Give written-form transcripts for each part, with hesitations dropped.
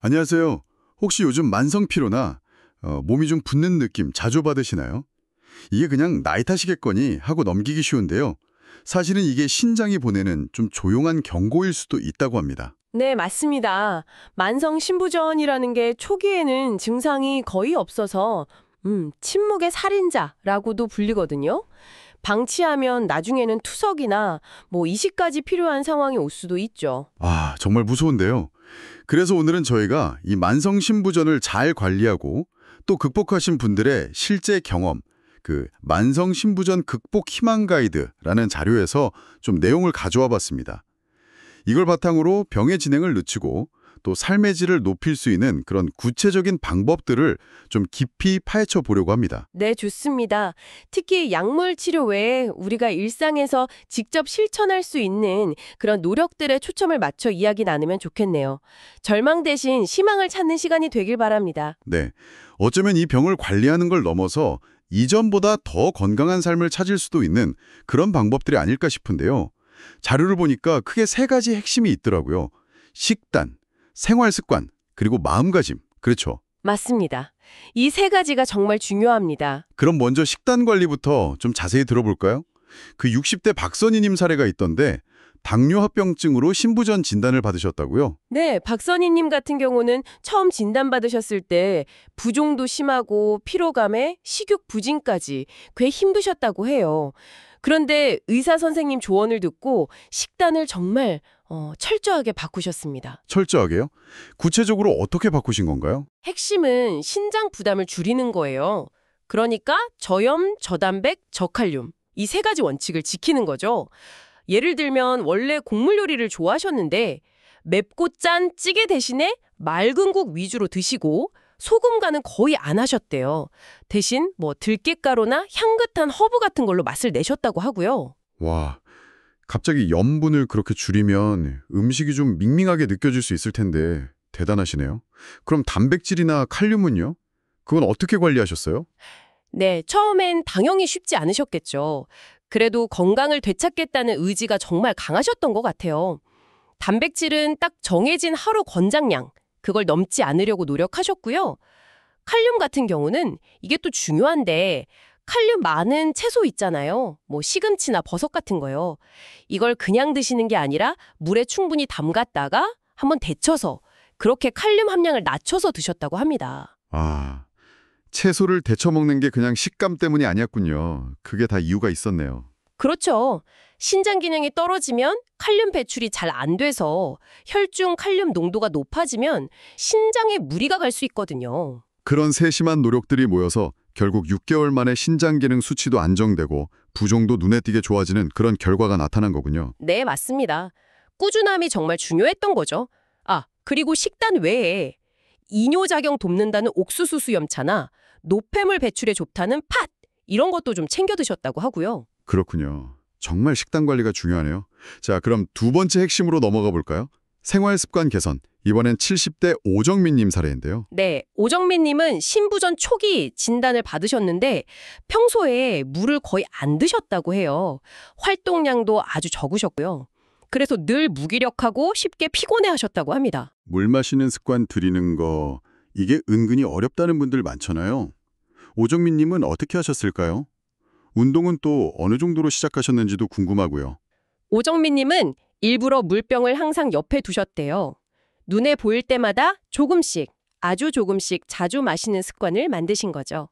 안녕하세요. 혹시 요즘 만성 피로나 몸이 좀 붓는 느낌 자주 받으시나요? 이게 그냥 나이 탓이겠거니 하고 넘기기 쉬운데요. 사실은 이게 신장이 보내는 좀 조용한 경고일 수도 있다고 합니다. 네, 맞습니다. 만성 신부전이라는 게 초기에는 증상이 거의 없어서 침묵의 살인자라고도 불리거든요. 방치하면 나중에는 투석이나 이식까지 필요한 상황이 올 수도 있죠. 아, 정말 무서운데요. 그래서 오늘은 저희가 이 만성 신부전을 잘 관리하고 또 극복하신 분들의 실제 경험, 그 만성 신부전 극복 희망 가이드라는 자료에서 좀 내용을 가져와 봤습니다. 이걸 바탕으로 병의 진행을 늦추고 또 삶의 질을 높일 수 있는 그런 구체적인 방법들을 좀 깊이 파헤쳐 보려고 합니다. 네, 좋습니다. 특히 약물 치료 외에 우리가 일상에서 직접 실천할 수 있는 그런 노력들에 초점을 맞춰 이야기 나누면 좋겠네요. 절망 대신 희망을 찾는 시간이 되길 바랍니다. 네. 어쩌면 이 병을 관리하는 걸 넘어서 이전보다 더 건강한 삶을 찾을 수도 있는 그런 방법들이 아닐까 싶은데요. 자료를 보니까 크게 세 가지 핵심이 있더라고요. 식단, 생활 습관, 그리고 마음가짐. 그렇죠. 맞습니다. 이 세 가지가 정말 중요합니다. 그럼 먼저 식단 관리부터 좀 자세히 들어볼까요? 그 60대 박선희님 사례가 있던데 당뇨합병증으로 신부전 진단을 받으셨다고요? 네, 박선희님 같은 경우는 처음 진단받으셨을 때 부종도 심하고 피로감에 식욕 부진까지 꽤 힘드셨다고 해요. 그런데 의사 선생님 조언을 듣고 식단을 정말 철저하게 바꾸셨습니다. 철저하게요? 구체적으로 어떻게 바꾸신 건가요? 핵심은 신장 부담을 줄이는 거예요. 그러니까 저염, 저단백, 저칼륨 이 세 가지 원칙을 지키는 거죠. 예를 들면 원래 곡물 요리를 좋아하셨는데 맵고 짠 찌개 대신에 맑은 국 위주로 드시고 소금간은 거의 안 하셨대요. 대신 들깨가루나 향긋한 허브 같은 걸로 맛을 내셨다고 하고요. 와, 갑자기 염분을 그렇게 줄이면 음식이 좀 밍밍하게 느껴질 수 있을 텐데 대단하시네요. 그럼 단백질이나 칼륨은요? 그건 어떻게 관리하셨어요? 네, 처음엔 당연히 쉽지 않으셨겠죠. 그래도 건강을 되찾겠다는 의지가 정말 강하셨던 것 같아요. 단백질은 딱 정해진 하루 권장량, 그걸 넘지 않으려고 노력하셨고요. 칼륨 같은 경우는 이게 또 중요한데 칼륨 많은 채소 있잖아요. 시금치나 버섯 같은 거요. 이걸 그냥 드시는 게 아니라 물에 충분히 담갔다가 한번 데쳐서 그렇게 칼륨 함량을 낮춰서 드셨다고 합니다. 아, 채소를 데쳐 먹는 게 그냥 식감 때문이 아니었군요. 그게 다 이유가 있었네요. 그렇죠. 신장 기능이 떨어지면 칼륨 배출이 잘 안 돼서 혈중 칼륨 농도가 높아지면 신장에 무리가 갈 수 있거든요. 그런 세심한 노력들이 모여서 결국 6개월 만에 신장 기능 수치도 안정되고 부종도 눈에 띄게 좋아지는 그런 결과가 나타난 거군요. 네, 맞습니다. 꾸준함이 정말 중요했던 거죠. 아, 그리고 식단 외에 이뇨작용 돕는다는 옥수수 수염차나 노폐물 배출에 좋다는 팥 이런 것도 좀 챙겨 드셨다고 하고요. 그렇군요. 정말 식단 관리가 중요하네요. 자, 그럼 두 번째 핵심으로 넘어가 볼까요? 생활 습관 개선. 이번엔 70대 오정민님 사례인데요. 네, 오정민님은 신부전 초기 진단을 받으셨는데 평소에 물을 거의 안 드셨다고 해요. 활동량도 아주 적으셨고요. 그래서 늘 무기력하고 쉽게 피곤해하셨다고 합니다. 물 마시는 습관 들이는 거, 이게 은근히 어렵다는 분들 많잖아요. 오정민님은 어떻게 하셨을까요? 운동은 또 어느 정도로 시작하셨는지도 궁금하고요. 오정민님은 일부러 물병을 항상 옆에 두셨대요. 눈에 보일 때마다 조금씩, 아주 조금씩 자주 마시는 습관을 만드신 거죠.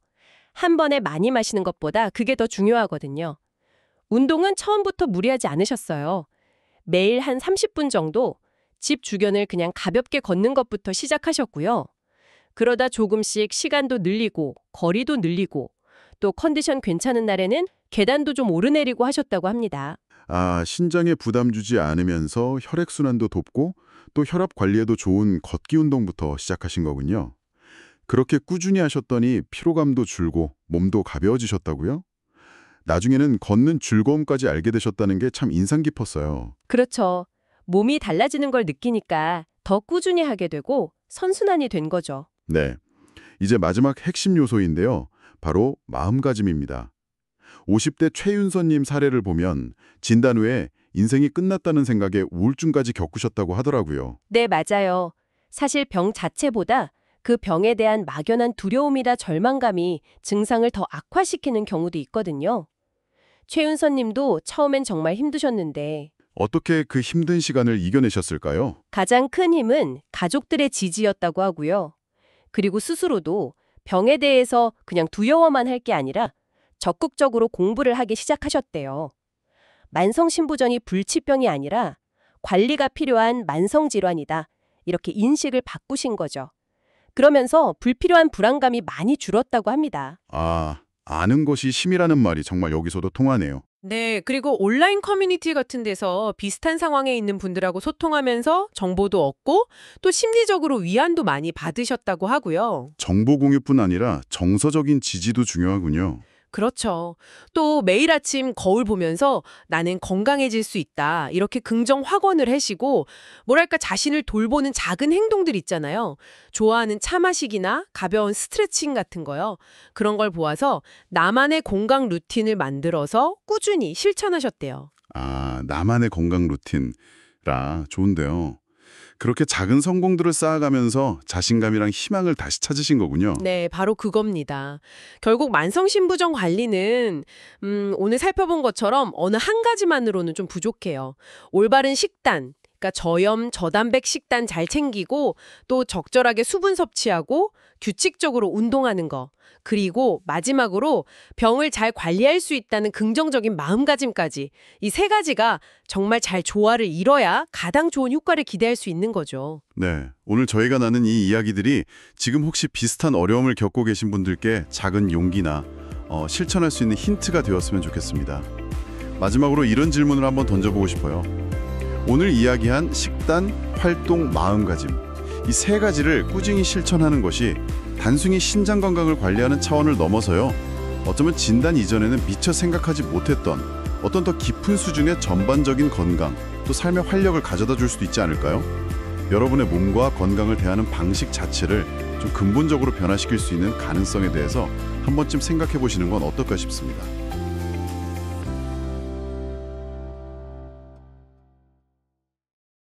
한 번에 많이 마시는 것보다 그게 더 중요하거든요. 운동은 처음부터 무리하지 않으셨어요. 매일 한 30분 정도 집 주변을 그냥 가볍게 걷는 것부터 시작하셨고요. 그러다 조금씩 시간도 늘리고 거리도 늘리고 또 컨디션 괜찮은 날에는 계단도 좀 오르내리고 하셨다고 합니다. 아, 신장에 부담 주지 않으면서 혈액순환도 돕고 또 혈압 관리에도 좋은 걷기 운동부터 시작하신 거군요. 그렇게 꾸준히 하셨더니 피로감도 줄고 몸도 가벼워지셨다고요? 나중에는 걷는 즐거움까지 알게 되셨다는 게 참 인상 깊었어요. 그렇죠. 몸이 달라지는 걸 느끼니까 더 꾸준히 하게 되고 선순환이 된 거죠. 네. 이제 마지막 핵심 요소인데요. 바로 마음가짐입니다. 50대 최윤서님 사례를 보면 진단 후에 인생이 끝났다는 생각에 우울증까지 겪으셨다고 하더라고요. 네, 맞아요. 사실 병 자체보다 그 병에 대한 막연한 두려움이나 절망감이 증상을 더 악화시키는 경우도 있거든요. 최윤선 님도 처음엔 정말 힘드셨는데 어떻게 그 힘든 시간을 이겨내셨을까요? 가장 큰 힘은 가족들의 지지였다고 하고요. 그리고 스스로도 병에 대해서 그냥 두려워만 할 게 아니라 적극적으로 공부를 하기 시작하셨대요. 만성신부전이 불치병이 아니라 관리가 필요한 만성질환이다. 이렇게 인식을 바꾸신 거죠. 그러면서 불필요한 불안감이 많이 줄었다고 합니다. 아, 아는 것이 힘이라는 말이 정말 여기서도 통하네요. 네, 그리고 온라인 커뮤니티 같은 데서 비슷한 상황에 있는 분들하고 소통하면서 정보도 얻고 또 심리적으로 위안도 많이 받으셨다고 하고요. 정보 공유뿐 아니라 정서적인 지지도 중요하군요. 그렇죠. 또 매일 아침 거울 보면서 나는 건강해질 수 있다. 이렇게 긍정 확언을 하시고 뭐랄까 자신을 돌보는 작은 행동들 있잖아요. 좋아하는 차 마시기나 가벼운 스트레칭 같은 거요. 그런 걸 보아서 나만의 건강 루틴을 만들어서 꾸준히 실천하셨대요. 아, 나만의 건강 루틴라 좋은데요. 그렇게 작은 성공들을 쌓아가면서 자신감이랑 희망을 다시 찾으신 거군요. 네, 바로 그겁니다. 결국 만성신부전 관리는 오늘 살펴본 것처럼 어느 한 가지만으로는 좀 부족해요. 올바른 식단, 그러니까 저염, 저단백 식단 잘 챙기고 또 적절하게 수분 섭취하고 규칙적으로 운동하는 거. 그리고 마지막으로 병을 잘 관리할 수 있다는 긍정적인 마음가짐까지 이 세 가지가 정말 잘 조화를 이뤄야 가장 좋은 효과를 기대할 수 있는 거죠. 네, 오늘 저희가 나눈 이 이야기들이 지금 혹시 비슷한 어려움을 겪고 계신 분들께 작은 용기나 실천할 수 있는 힌트가 되었으면 좋겠습니다. 마지막으로 이런 질문을 한번 던져보고 싶어요. 오늘 이야기한 식단, 활동, 마음가짐 이 세 가지를 꾸준히 실천하는 것이 단순히 신장 건강을 관리하는 차원을 넘어서요. 어쩌면 진단 이전에는 미처 생각하지 못했던 어떤 더 깊은 수준의 전반적인 건강, 또 삶의 활력을 가져다 줄 수도 있지 않을까요? 여러분의 몸과 건강을 대하는 방식 자체를 좀 근본적으로 변화시킬 수 있는 가능성에 대해서 한 번쯤 생각해 보시는 건 어떨까 싶습니다.